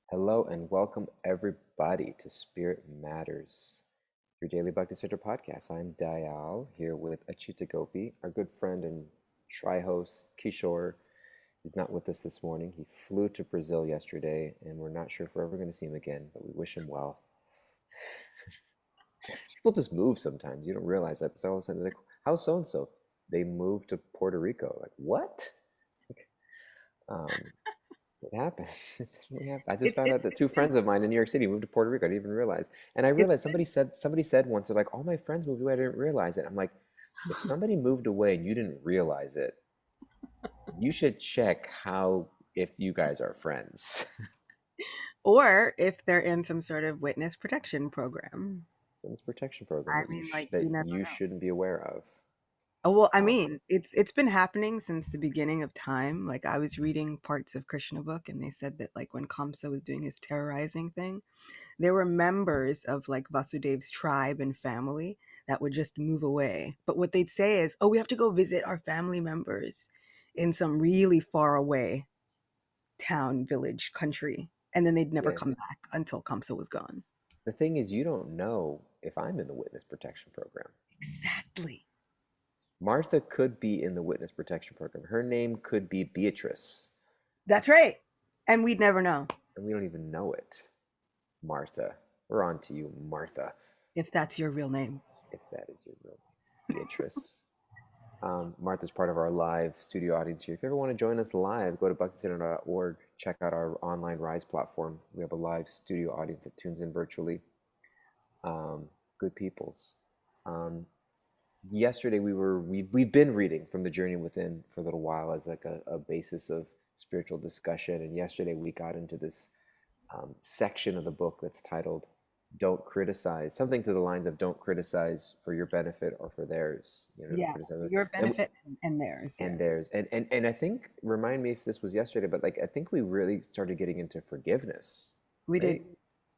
Hello and welcome everybody to Spirit Matters, your daily Bhakti Center podcast. I'm Dayal here with Achyuta Gopi, our good friend and tri-host Kishore is not with us this morning. He flew to Brazil yesterday, and we're not sure if we're ever going to see him again, but we wish him well. People just move sometimes. You don't realize that. So all of a sudden, it's like, how's so and so? They moved to Puerto Rico. Like, what? Um, It happens. It definitely happens. I just It's found out it's that two it's been friends of mine in New York City moved to Puerto Rico. I didn't even realize. And I it's realized somebody said once, they're like, all my friends moved away. I didn't realize it. I'm like, if somebody moved away and you didn't realize it, you should check how if you guys are friends. or if they're in some sort of witness protection program. This protection program I that mean, like that you never you know. shouldn't be aware of. Oh, well, I Um, mean, it's been happening since the beginning of time. Like I was reading parts of Krishna book, and they said that like when Kamsa was doing his terrorizing thing, there were members of like Vasudev's tribe and family that would just move away. But what they'd say is, "Oh, we have to go visit our family members in some really far away town, village, country," and then they'd never yeah. come back until Kamsa was gone. The thing is, you don't know if I'm in the witness protection program. Exactly. Martha could be in the witness protection program. Her name could be Beatrice, That's right. And we'd never know and we don't even know it. Martha. We're on to you, Martha, if that's your real name. if that is your real name. Beatrice. Martha's part of our live studio audience here. If you ever want to join us live, go to bhakticenter.org. Check out our online Rise platform. We have a live studio audience that tunes in virtually. Good peoples. Um, Yesterday we've been reading from the Journey Within for a little while as like a basis of spiritual discussion. And yesterday we got into this section of the book that's titled "Don't Criticize," something to the lines of "Don't criticize for your benefit or for theirs." Don't Yeah, criticize for your and benefit and theirs. Yeah, theirs. And I think, remind me if this was yesterday, but like I think we really started getting into forgiveness, we did. right?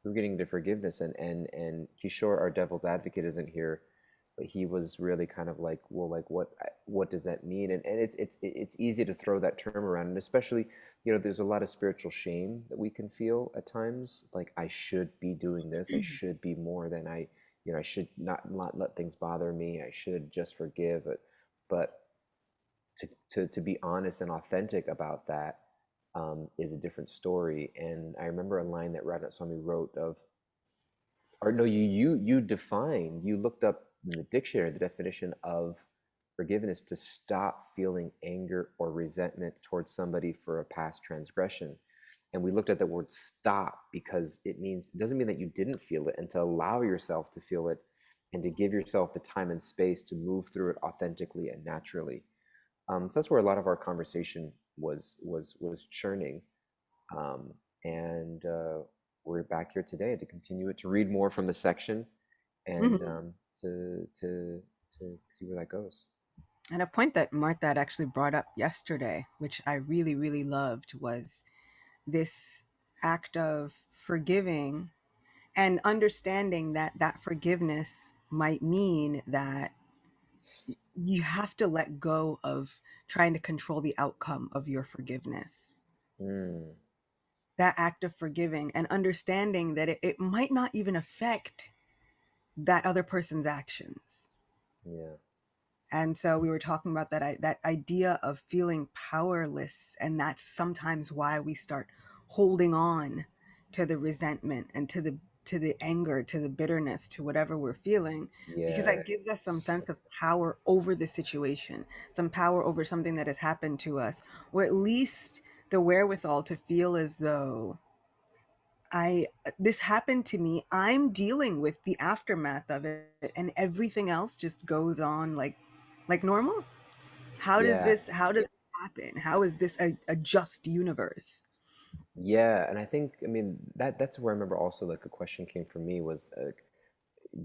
We were getting into forgiveness, and Kishore, our devil's advocate, isn't here, but he was really kind of like, well, like what does that mean? And it's easy to throw that term around, and especially, there's a lot of spiritual shame that we can feel at times, like I should be doing this, I should be more than I should not let things bother me, I should just forgive it. But to be honest and authentic about that is a different story. And I remember a line that Radha Swami wrote of, or no, you looked up in the dictionary the definition of forgiveness to stop feeling anger or resentment towards somebody for a past transgression. And we looked at the word stop because it doesn't mean that you didn't feel it, and to allow yourself to feel it and to give yourself the time and space to move through it authentically and naturally. So that's where a lot of our conversation was churning, and we're back here today to continue it, to read more from the section, and Mhm. to see where that goes. And a point that Martha had actually brought up yesterday, which I really, really loved, was this act of forgiving and understanding that that forgiveness might mean that you have to let go of trying to control the outcome of your forgiveness. Mm, That act of forgiving and understanding that it might not even affect that other person's actions. yeah, And so we were talking about that idea of feeling powerless, and that's sometimes why we start holding on to the resentment and to the anger, to the bitterness, to whatever we're feeling, because yeah, that gives us some sense of power over the situation, some power over something that has happened to us, or at least the wherewithal to feel as though I this happened to me. I'm dealing with the aftermath of it, and everything else just goes on like normal. yeah, How does it happen? How is this a just universe? yeah. And I think, I mean, that's where I remember also, like, a question came from me was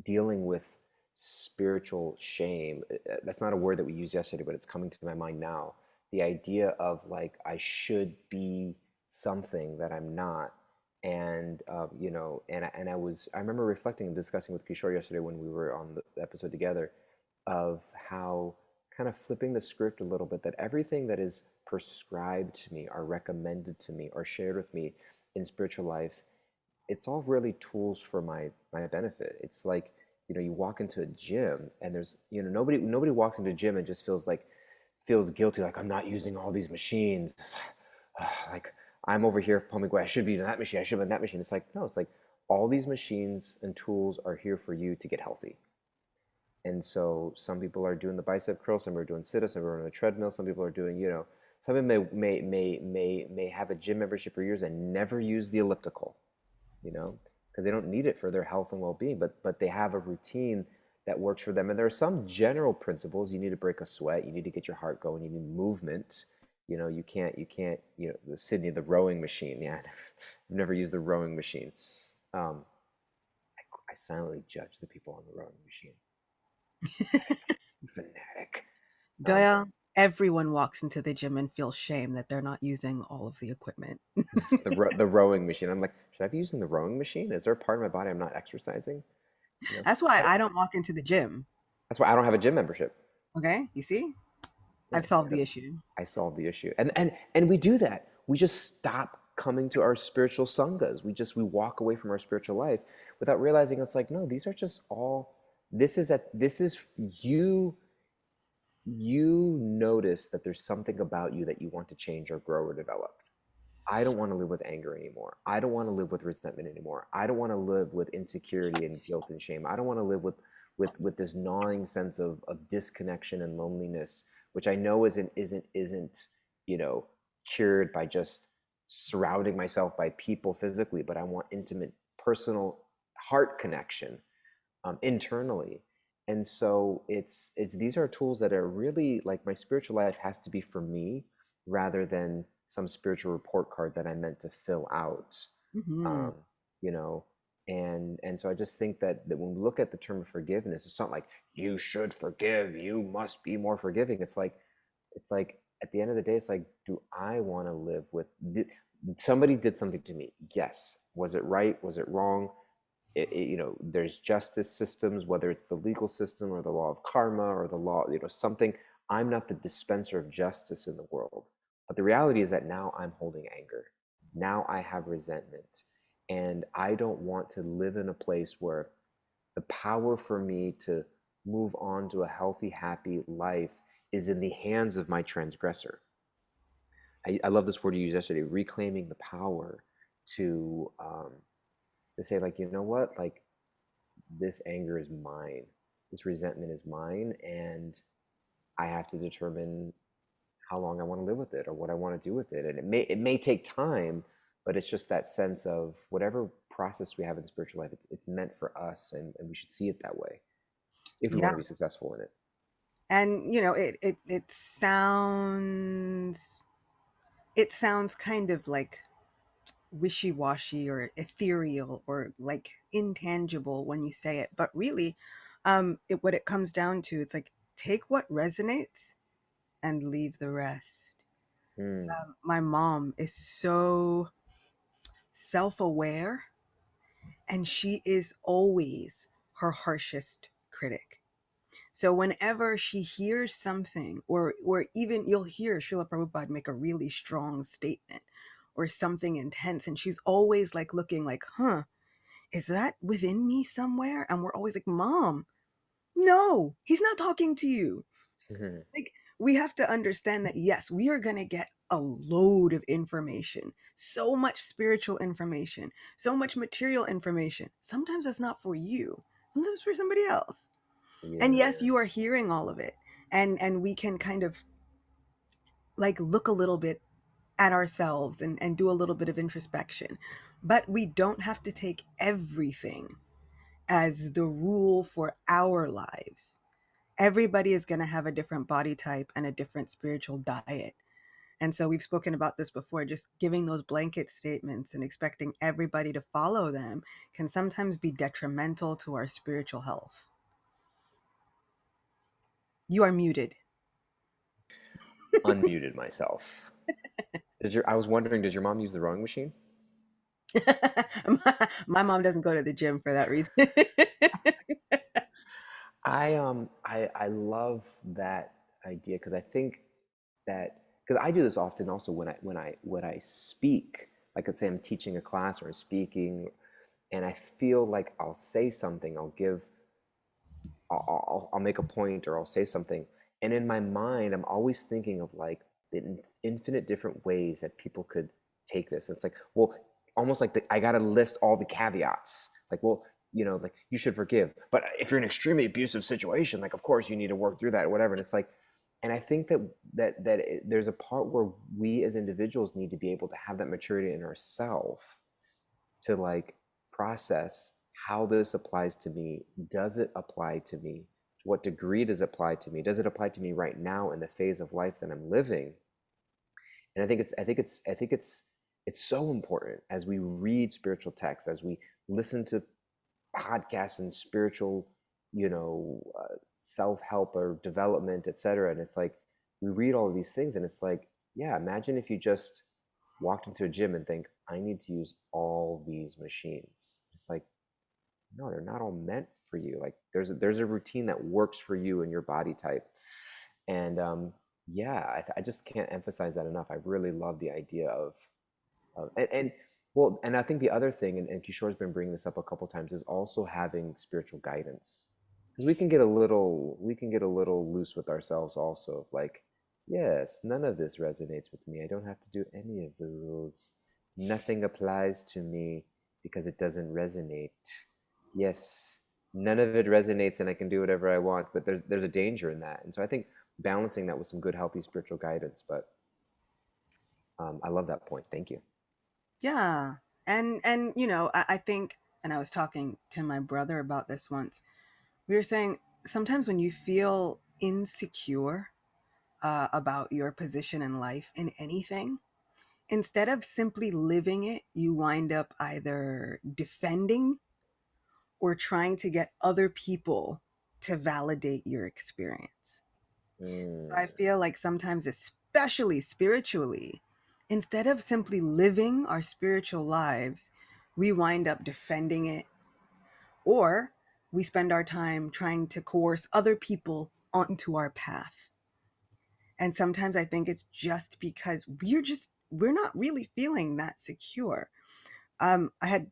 dealing with spiritual shame. That's not a word that we used yesterday, but it's coming to my mind now. The idea of like I should be something that I'm not, and I remember reflecting and discussing with Kishore yesterday when we were on the episode together, of how kind of flipping the script a little bit, that everything that is prescribed to me or recommended to me or shared with me in spiritual life, it's all really tools for my benefit. It's like, you walk into a gym and there's, nobody walks into a gym and just feels guilty, like I'm not using all these machines. Like I'm over here pumping away. I should be using that machine. I should be in that machine. It's like, no, it's like all these machines and tools are here for you to get healthy. And so some people are doing the bicep curl, some are doing sit-ups, some are on a treadmill, some people are doing, some of them may have a gym membership for years and never use the elliptical, because they don't need it for their health and well-being, but they have a routine that works for them. And there are some general principles. You need to break a sweat, you need to get your heart going, you need movement. You can't, the Sydney, the rowing machine. Yeah, I've never used the rowing machine. Um, I silently judge the people on the rowing machine. Fanatic. Um, Daya, everyone walks into the gym and feels shame that they're not using all of the equipment. the rowing machine. I'm like, should I be using the rowing machine? Is there a part of my body I'm not exercising? You know, That's why I don't, I don't walk into the gym. that's why I don't have a gym membership. Okay, you see? Yeah, I've solved the because issue. I solved the issue. And we do that. We just stop coming to our spiritual sanghas. We walk away from our spiritual life without realizing it's like, no, these are just all this is you notice that there's something about you that you want to change or grow or develop. I don't want to live with anger anymore. I don't want to live with resentment anymore. I don't want to live with insecurity and guilt and shame. I don't want to live with this gnawing sense of disconnection and loneliness, which I know isn't, you know, cured by just surrounding myself by people physically, but I want intimate, personal heart connection internally. And so it's these are tools that are really like my spiritual life has to be for me rather than some spiritual report card that I meant to fill out. Hmm. Um, you know, and so I just think that when we look at the term of forgiveness, it's not like you should forgive, you must be more forgiving. It's like at the end of the day, it's like, do I want to live with somebody did something to me? Yes. Was it right? Was it wrong? There's justice systems, whether it's the legal system or the law of karma or the law, something. I'm not the dispenser of justice in the world, but the reality is that now I'm holding anger. Now I have resentment, and I don't want to live in a place where the power for me to move on to a healthy, happy life is in the hands of my transgressor. I love this word you used yesterday, reclaiming the power to say, like, you know what, like, this anger is mine, this resentment is mine, and I have to determine how long I want to live with it or what I want to do with it. And it may take time, but it's just that sense of whatever process we have in spiritual life, it's meant for us, and we should see it that way if we want Yeah. to be successful in it. And it sounds kind of like wishy-washy or ethereal or like intangible when you say it, but really, what it comes down to, it's like take what resonates and leave the rest. Mm, My mom is so self-aware, and she is always her harshest critic. So whenever she hears something, or even you'll hear Srila Prabhupada make a really strong statement or something intense, and she's always like looking like, huh, is that within me somewhere? And we're always like, Mom, no, he's not talking to you. mhm, Like, we have to understand that yes, we are going to get a load of information, so much spiritual information, so much material information. Sometimes that's not for you, sometimes for somebody else. And yes, yeah. you are hearing all of it. And we can kind of like look a little bit at ourselves and do a little bit of introspection. But we don't have to take everything as the rule for our lives. Everybody is going to have a different body type and a different spiritual diet. And so we've spoken about this before. Just giving those blanket statements and expecting everybody to follow them can sometimes be detrimental to our spiritual health. You are muted. Unmuted myself. I was wondering, does your mom use the rowing machine? My mom doesn't go to the gym for that reason. I love that idea because I think that because I do this often also when I speak. like let's say I'm teaching a class or I'm speaking, and I feel like I'll say something, I'll make a point or I'll say something, and in my mind I'm always thinking of like the infinite different ways that people could take this. It's like, well, almost like I gotta list all the caveats. Like, well, like you should forgive, but if you're in an extremely abusive situation, like of course you need to work through that, or whatever. And it's like, and I think there's a part where we as individuals need to be able to have that maturity in ourselves to like process how this applies to me. Does it apply to me? To what degree does it apply to me? Does it apply to me right now in the phase of life that I'm living? And I think it's so important as we read spiritual texts, as we listen to podcasts and spiritual, self-help or development, etc. And it's like we read all of these things, and it's like, yeah, imagine if you just walked into a gym and think, I need to use all these machines. It's like, no, they're not all meant for you. Like there's a routine that works for you and your body type. And yeah, I just can't emphasize that enough. I really love the idea and well, and I think the other thing, and Kishore's been bringing this up a couple times, is also having spiritual guidance, because we can get a little loose with ourselves also. Like, yes, none of this resonates with me. I don't have to do any of the rules. Nothing applies to me because it doesn't resonate. Yes, none of it resonates, and I can do whatever I want. But there's a danger in that, and so I think balancing that with some good, healthy spiritual guidance. But I love that point. Thank you. Yeah. And I think, and I was talking to my brother about this once. We were saying sometimes when you feel insecure about your position in life in anything, instead of simply living it, you wind up either defending or trying to get other people to validate your experience. So I Mm. feel like sometimes, especially spiritually, instead of simply living our spiritual lives, we wind up defending it, or we spend our time trying to coerce other people onto our path. And sometimes I think it's just because we're not really feeling that secure. I had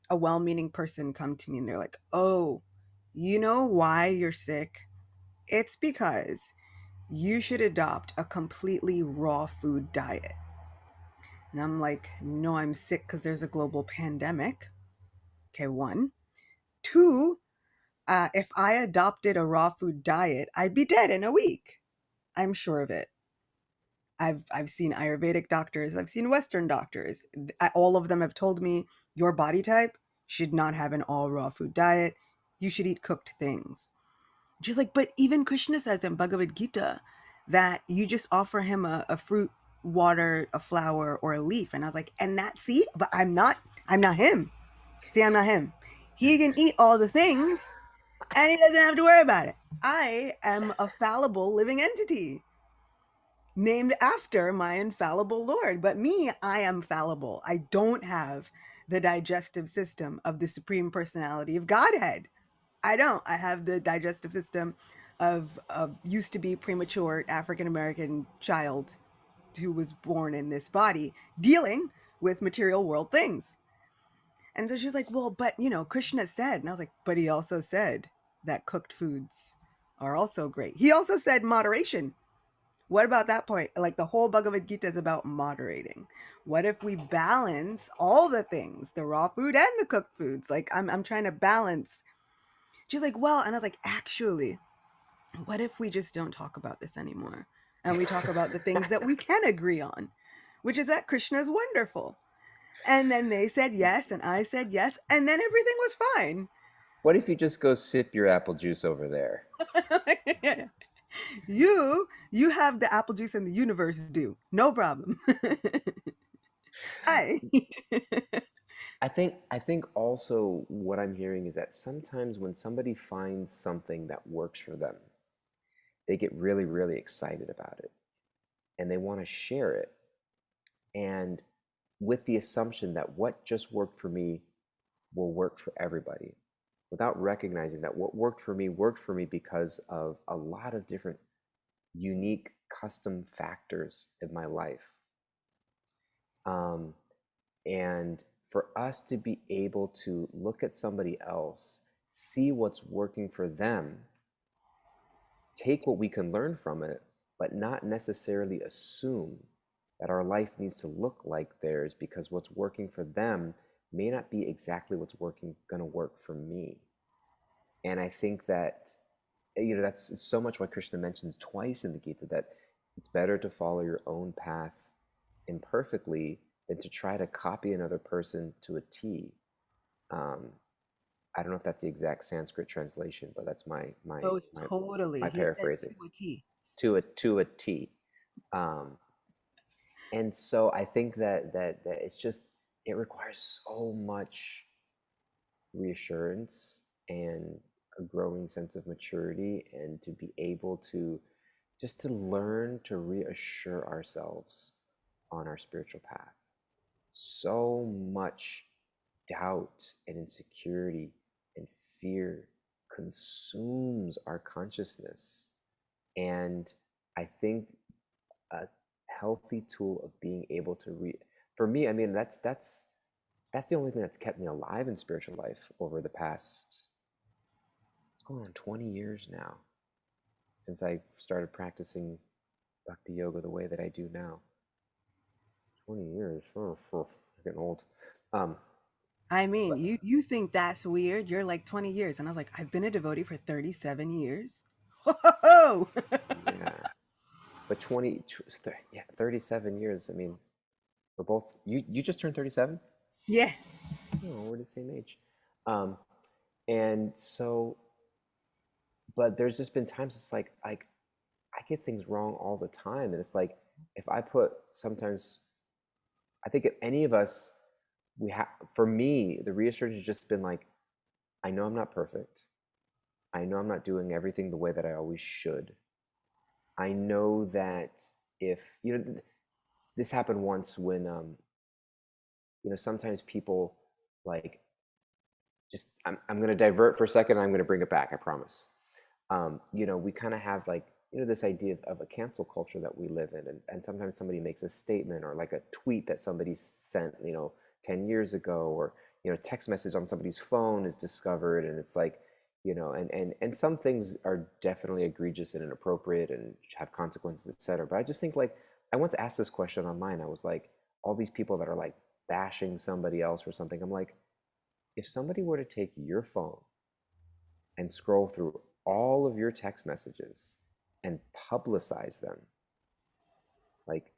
a well-meaning person come to me and they're like, "Oh, you know why you're sick? It's because you should adopt a completely raw food diet." And I'm like, "No, I'm sick because there's a global pandemic." Okay, one. Two, if I adopted a raw food diet, I'd be dead in a week. I'm sure of it. I've seen Ayurvedic doctors, I've seen Western doctors. All of them have told me your body type should not have an all raw food diet. You should eat cooked things. She's like, but even Krishna says in Bhagavad Gita that you just offer him a fruit, water, a flower, or a leaf. And I was like, and that, see, but I'm not him. See, I'm not him. He can eat all the things and he doesn't have to worry about it. I am a fallible living entity named after my infallible Lord. But me, I am fallible. I don't have the digestive system of the Supreme Personality of Godhead. I don't. I have the digestive system of a used to be premature African American child who was born in this body dealing with material world things. And so she was like, well, but Krishna said, and I was like, but he also said that cooked foods are also great. He also said moderation. What about that point? Like the whole Bhagavad Gita is about moderating. What if we balance all the things, the raw food and the cooked foods? Like I'm trying to balance. She's like, well, and I was like, actually, what if we just don't talk about this anymore? And we talk about the things that we can agree on, which is that Krishna is wonderful. And then they said yes, and I said yes, and then everything was fine. What if you just go sip your apple juice over there? You have the apple juice and the universe do. No problem. Hi. I think also what I'm hearing is that sometimes when somebody finds something that works for them, they get really, really excited about it and they want to share it. And with the assumption that what just worked for me will work for everybody, without recognizing that what worked for me because of a lot of different unique custom factors in my life. And for us to be able to look at somebody else, see what's working for them, take what we can learn from it, but not necessarily assume that our life needs to look like theirs, because what's working for them may not be exactly what's working going to work for me. And I think that, that's so much why Krishna mentions twice in the Gita that it's better to follow your own path imperfectly than to try to copy another person to a T. um, I don't know if that's the exact Sanskrit translation, but that's Oh, it's totally. my He said paraphrasing. to a T. To a T. Um, and so I think that it's just, it requires so much reassurance and a growing sense of maturity, and to be able to just to learn to reassure ourselves on our spiritual path. So much doubt and insecurity and fear consumes our consciousness. And I think a healthy tool of being able to for me, I mean, that's the only thing that's kept me alive in spiritual life over the past, it's going on 20 years now, since I started practicing bhakti yoga the way that I do now. 20 years. Getting old. Um, I mean, but you think that's weird? You're like 20 years. And I was like, I've been a devotee for 37 years. Whoa! yeah, but yeah, 37 years. I mean, we're both, you just turned 37? Yeah. Oh, we're the same age. Um, and so, but there's just been times it's like I get things wrong all the time. And it's like, if I put sometimes, I think if any of us, we have, for me, the reassurance has just been like, I know I'm not perfect. I know I'm not doing everything the way that I always should. I know that if, this happened once when, sometimes people like, just, I'm going to divert for a second. I'm going to bring it back. I promise. We kind of have like, this idea of a cancel culture that we live in. And sometimes somebody makes a statement or like a tweet that somebody sent, 10 years ago, or, text message on somebody's phone is discovered. And it's like, and some things are definitely egregious and inappropriate and have consequences, etc. But I just think like, I once asked this question online. I was like, all these people that are like bashing somebody else or something. I'm like, if somebody were to take your phone and scroll through all of your text messages and publicize them, like,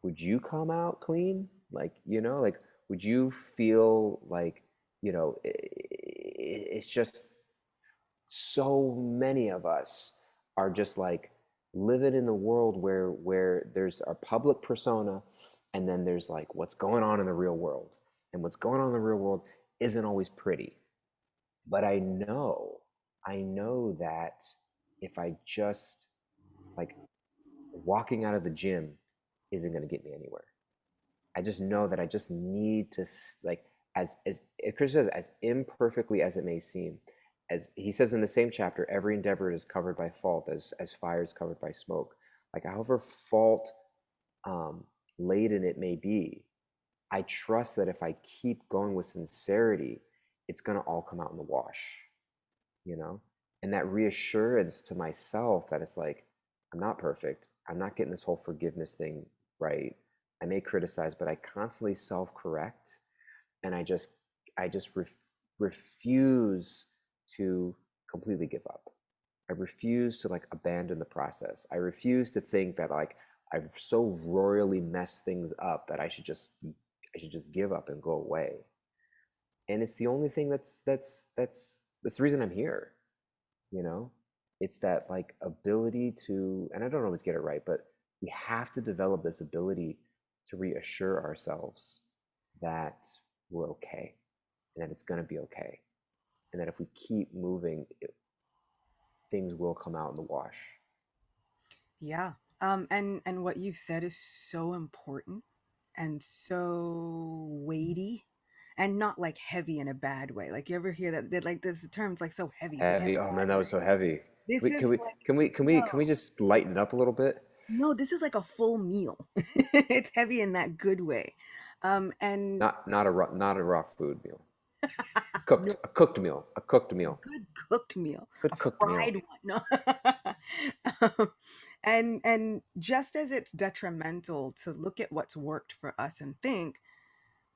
would you come out clean? Like, like, would you feel like, it's just, so many of us are just like living in the world where there's a public persona, and then there's like what's going on in the real world. And what's going on in the real world isn't always pretty. But I know that if I just, like, walking out of the gym isn't going to get me anywhere. I just know that I just need to, like, as Chris says, as imperfectly as it may seem, as he says in the same chapter, every endeavor is covered by fault, as fire is covered by smoke. Like, however fault um, laden it may be, I trust that if I keep going with sincerity, it's going to all come out in the wash. you know and that reassurance to myself that it's like, I'm not perfect, I'm not getting this whole forgiveness thing right. I may criticize, but I constantly self-correct. And I just refuse to completely give up. I refuse to like abandon the process. I refuse to think that like I've so royally messed things up that I should just give up and go away. And it's the only thing that's the reason I'm here. you know it's that like ability to, and I don't always get it right, but we have to develop this ability to reassure ourselves that we're okay, and that it's going to be okay, and that if we keep moving, things will come out in the wash. Yeah. And what you've said is so important and so weighty, and not like heavy in a bad way. Like, you ever hear that like this term's like so heavy, but in a Heavy. Oh man, bad that was so way. heavy. This Can is we like, can we can we no, can we just lighten it up a little bit? no, this is like a full meal. It's heavy in that good way. And Not a raw food meal. no, A cooked meal. A cooked a meal. good cooked meal, a Good cooked meal. fried one. No. And just as it's detrimental to look at what's worked for us and think,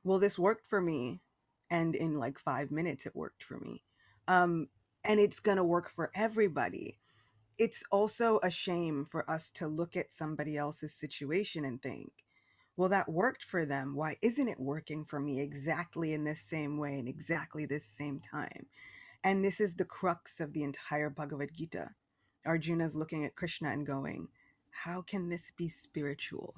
well, this worked for me, and in like 5 minutes it worked for me. Um, and it's gonna work for everybody. It's also a shame for us to look at somebody else's situation and think, well, that worked for them. Why isn't it working for me exactly in this same way and exactly this same time? And this is the crux of the entire Bhagavad Gita. Arjuna's looking at Krishna and going, how can this be spiritual?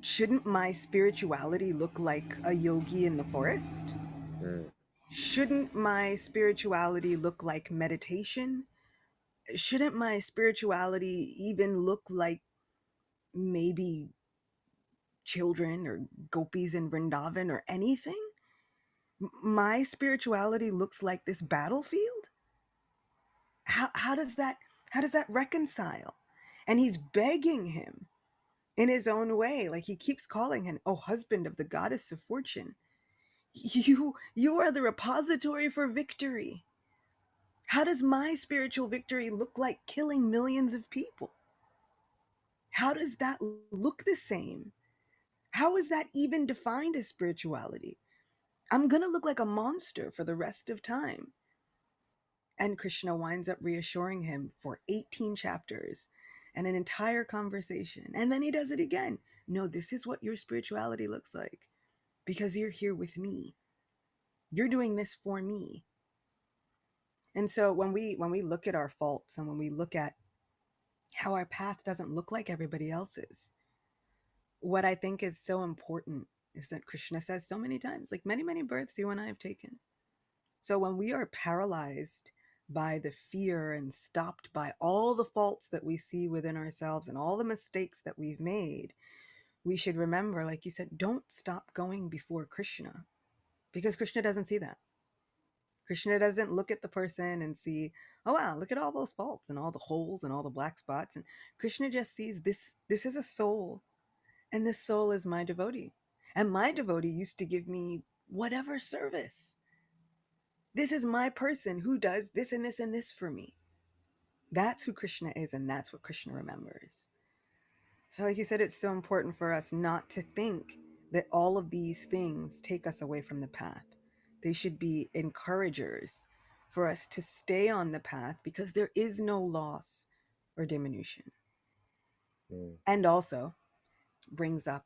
Shouldn't my spirituality look like a yogi in the forest? Mm, Shouldn't my spirituality look like meditation? Shouldn't my spirituality even look like maybe children or gopis in Vrindavan or anything? My spirituality looks like this battlefield? How does that reconcile? And he's begging him in his own way, like he keeps calling him, oh husband of the goddess of fortune. You are the repository for victory. How does my spiritual victory look like killing millions of people? How does that look the same? How is that even defined as spirituality? I'm going to look like a monster for the rest of time. And Krishna winds up reassuring him for 18 chapters and an entire conversation. And then he does it again. No, this is what your spirituality looks like because you're here with me. You're doing this for me. And so when we look at our faults and when we look at how our path doesn't look like everybody else's, what I think is so important is that Krishna says so many times, like many, many births you and I have taken. So when we are paralyzed by the fear and stopped by all the faults that we see within ourselves and all the mistakes that we've made, we should remember, like you said, don't stop going before Krishna because Krishna doesn't see that. Krishna doesn't look at the person and see, oh wow, look at all those faults and all the holes and all the black spots. And Krishna just sees this is a soul, and this soul is my devotee. And my devotee used to give me whatever service. This is my person who does this and this and this for me. That's who Krishna is, and that's what Krishna remembers. So, like you said, it's so important for us not to think that all of these things take us away from the path. They should be encouragers for us to stay on the path because there is no loss or diminution. mm, And also, brings up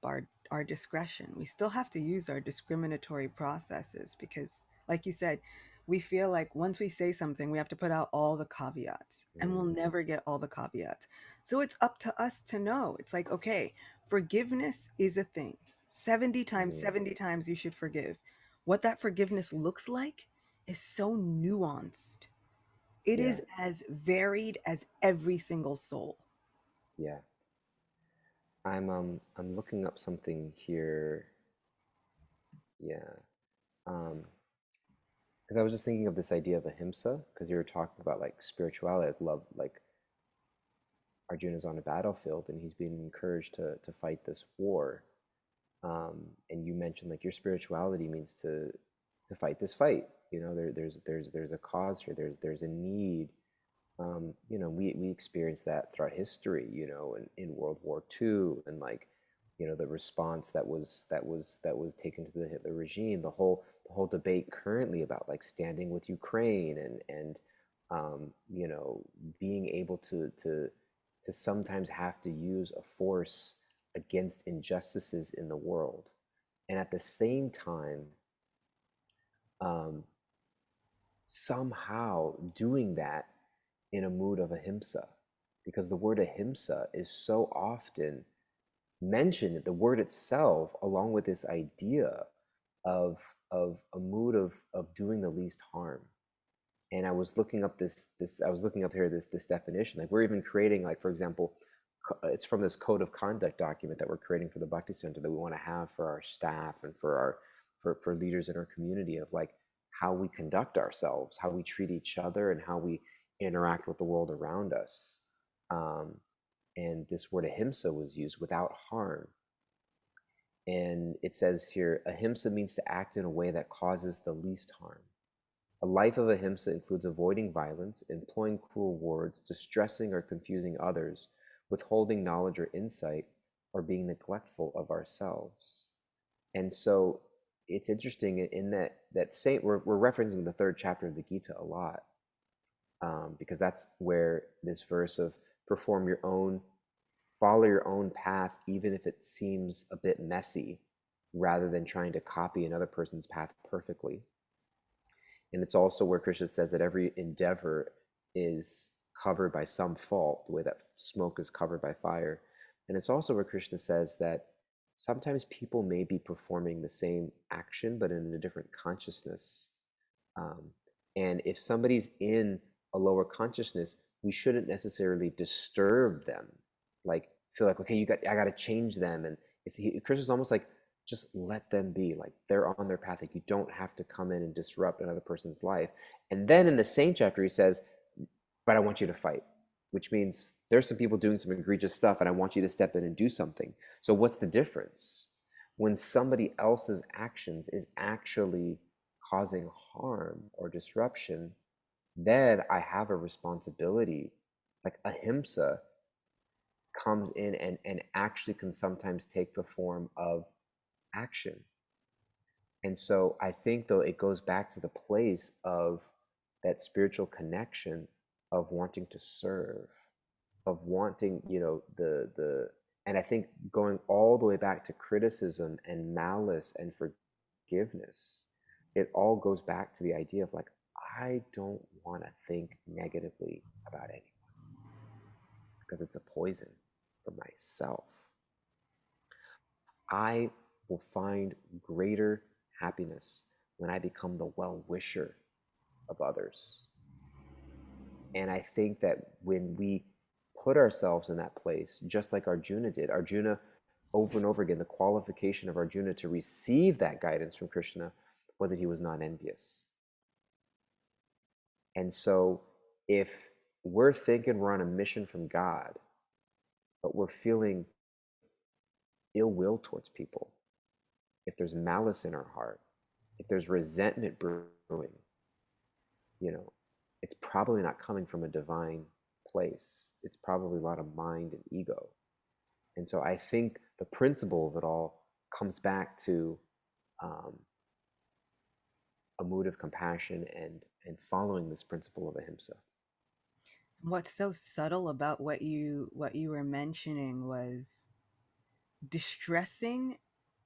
our discretion. We still have to use our discriminatory processes because, like you said, we feel like once we say something, we have to put out all the caveats, and we'll mm, never get all the caveats. So it's up to us to know. It's like, okay, forgiveness is a thing. 70 times, mm. 70 times you should forgive. What that forgiveness looks like is so nuanced. It Yeah, is as varied as every single soul. yeah. I'm looking up something here. Yeah. Because I was just thinking of this idea of ahimsa, because you were talking about like spirituality, like love, like Arjuna's on a battlefield and he's being encouraged to fight this war. And you mentioned like your spirituality means to fight this fight. You know, there's a cause here. There's a need. You know, we experienced that throughout history. You know, in World War II, and like, you know, the response that was taken to the Hitler regime. The whole debate currently about like standing with Ukraine and you know, being able to sometimes have to use a force against injustices in the world, and at the same time, um, somehow doing that in a mood of ahimsa, because the word ahimsa is so often mentioned, the word itself, along with this idea of a mood of doing the least harm. And I was looking up this I was looking up here this definition. Like we're even creating, like for example, it's from this code of conduct document that we're creating for the Bhakti Center that we want to have for our staff and for our for leaders in our community, of like how we conduct ourselves, how we treat each other, and how we interact with the world around us. Um, and this word ahimsa was used, without harm. And it says here, ahimsa means to act in a way that causes the least harm. A life of ahimsa includes avoiding violence, employing cruel words, distressing or confusing others, withholding knowledge or insight, or being neglectful of ourselves. And so it's interesting in that saint we're referencing the third chapter of the Gita a lot, because that's where this verse of perform your own, follow your own path, even if it seems a bit messy, rather than trying to copy another person's path perfectly. And it's also where Krishna says that every endeavor is covered by some fault, the way that smoke is covered by fire. And it's also where Krishna says that sometimes people may be performing the same action, but in a different consciousness. Um, and if somebody's in a lower consciousness, we shouldn't necessarily disturb them. Like feel like, okay, I got to change them. And Krishna's almost like, just let them be. Like they're on their path. Like you don't have to come in and disrupt another person's life. And then in the same chapter, he says, but I want you to fight, which means there's some people doing some egregious stuff, and I want you to step in and do something. So what's the difference? When somebody else's actions is actually causing harm or disruption, then I have a responsibility. Like ahimsa comes in and actually can sometimes take the form of action. And so I think though it goes back to the place of that spiritual connection of wanting to serve, of wanting, and I think going all the way back to criticism and malice and forgiveness, it all goes back to the idea of like, I don't want to think negatively about anyone because it's a poison for myself. I will find greater happiness when I become the well wisher of others. And I think that when we put ourselves in that place, just like Arjuna did, Arjuna, over and over again, the qualification of Arjuna to receive that guidance from Krishna was that he was not envious. And so if we're thinking we're on a mission from God, but we're feeling ill will towards people, if there's malice in our heart, if there's resentment brewing, you know, it's probably not coming from a divine place. It's probably a lot of mind and ego. And so I think the principle of it all comes back to um, a mood of compassion and following this principle of ahimsa. What's so subtle about what you were mentioning was distressing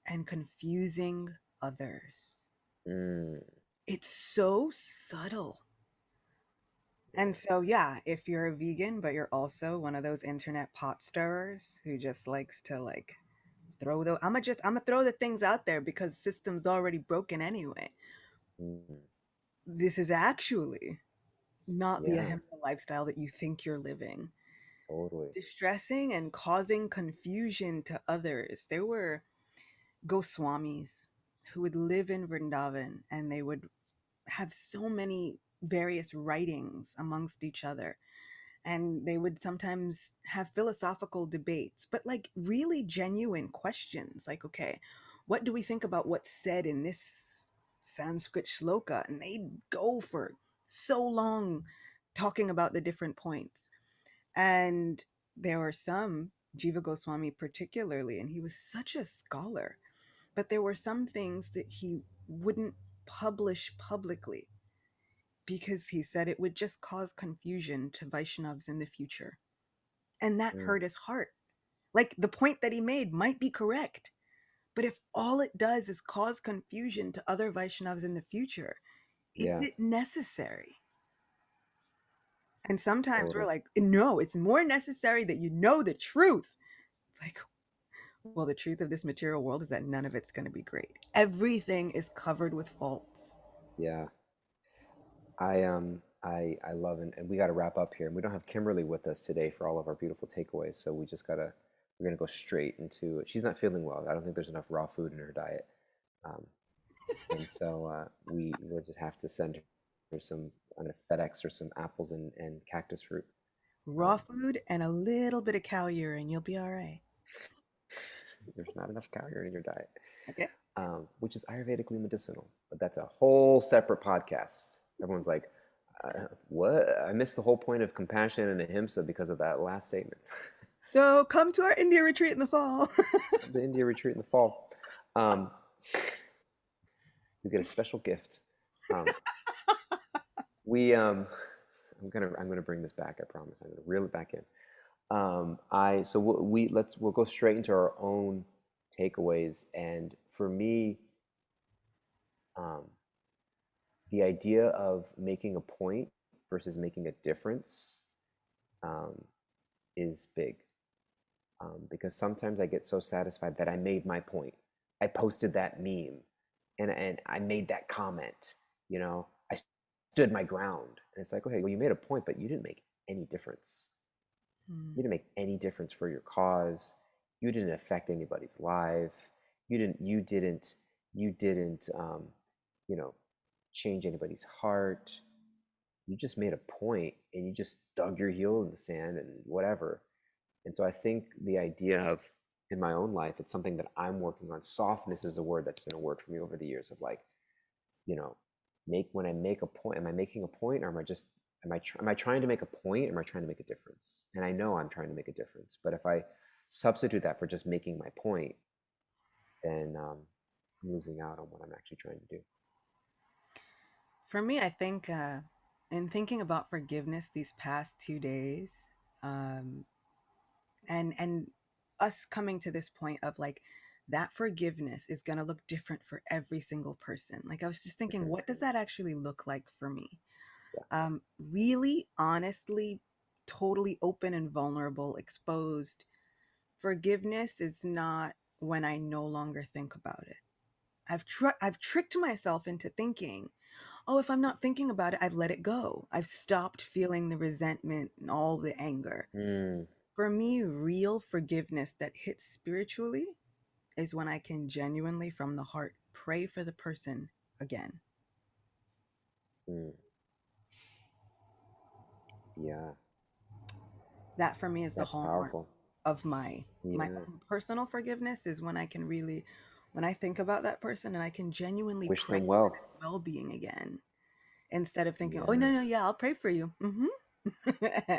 and confusing others. Mm, It's so subtle. And yeah. so, yeah, if you're a vegan, but you're also one of those internet pot stirrers who just likes to like I'm gonna throw the things out there because system's already broken anyway. Mm, This is actually not the yeah, ahimsa lifestyle that you think you're living. totally. Distressing and causing confusion to others. There were Goswamis who would live in Vrindavan and they would have so many various writings amongst each other. And they would sometimes have philosophical debates, but like really genuine questions like, okay, what do we think about what's said in this Sanskrit shloka? And they'd go for so long talking about the different points. And there were some, Jiva Goswami particularly, and he was such a scholar, but there were some things that he wouldn't publish publicly because he said it would just cause confusion to Vaishnavas in the future. And that Mm, hurt his heart. Like the point that he made might be correct, but if all it does is cause confusion to other Vaishnavas in the future, is yeah, it necessary? And sometimes we're totally. like, no, it's more necessary that you know the truth. It's like, well, the truth of this material world is that none of it's going to be great. Everything is covered with faults. Yeah. I love and we got to wrap up here. And we don't have Kimberly with us today for all of our beautiful takeaways, so we're gonna go straight into it. She's not feeling well. I don't think there's enough raw food in her diet, um, and so we will just have to send her some on a FedEx or some apples and cactus fruit. Raw Um, food and a little bit of cow urine, you'll be all right. There's not enough cowrie in your diet, Okay. which is Ayurvedically medicinal. But that's a whole separate podcast. Everyone's like, what? I missed the whole point of compassion and ahimsa because of that last statement. So come to our India retreat in the fall. The India retreat in the fall. Um, you get a special gift. Um, we I'm gonna bring this back. I promise. I'm gonna reel it back in. I so we'll go straight into our own takeaways. And for me, um, the idea of making a point versus making a difference um, is big. Because sometimes I get so satisfied that I made my point. I posted that meme, and I made that comment. I stood my ground, and it's like, okay, well, you made a point, but you didn't make any difference. You Hmm. didn't make any difference for your cause. You didn't affect anybody's life. You didn't you know change anybody's heart. You just made a point, and you just dug your heel in the sand and whatever. And so I think the idea of, in my own life, it's something that I'm working on. Softness is a word that's been a word for me over the years of, like, you know, when I make a point, am I making a point, or am I trying to make a point, or am I trying to make a difference? And I know I'm trying to make a difference, but if I substitute that for just making my point, then I'm losing out on what I'm actually trying to do. For me, I think in thinking about forgiveness these past 2 days, um, and us coming to this point of like that forgiveness is going to look different for every single person. Like I was just For thinking, sure. what does that actually look like for me? Yeah. Really, honestly, totally open and vulnerable, exposed. Forgiveness is not when I no longer think about it. I've tricked myself into thinking, oh, if I'm not thinking about it, I've let it go. I've stopped feeling the resentment and all the anger. Mm, For me, real forgiveness that hits spiritually is when I can genuinely, from the heart, pray for the person again. mm, yeah, That for me is the that's hallmark powerful. of my Yeah. own personal forgiveness is when I can really, when I think about that person and I can genuinely Wish pray them for well. their well-being again, instead of thinking, oh, no, Yeah. no, yeah, I'll pray for you.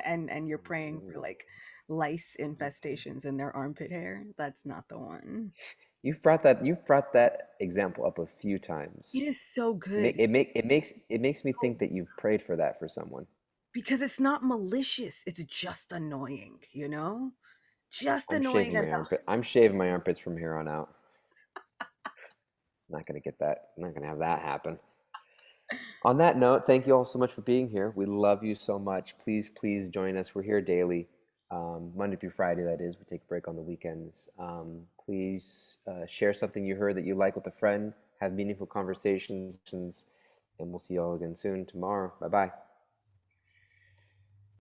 And you're praying for Mm. like lice That's infestations in their armpit hair. That's not the one. You've brought that example up a few It times. is so It make, good. it make it makes it makes me So, think that you've prayed for that for someone. because it's not malicious, it's just annoying, you know? Just I'm annoying shaving my enough. armpit. I'm shaving my armpits from here on out. Not gonna get that. I'm not gonna have that happen. On that note, thank you all so much for being here. We love you so much. Please, please join us. We're here daily, Monday through Friday. That is. We take a break on the weekends. Please share something you heard that you like with a friend. Have meaningful conversations, and we'll see you all again soon tomorrow. Bye bye.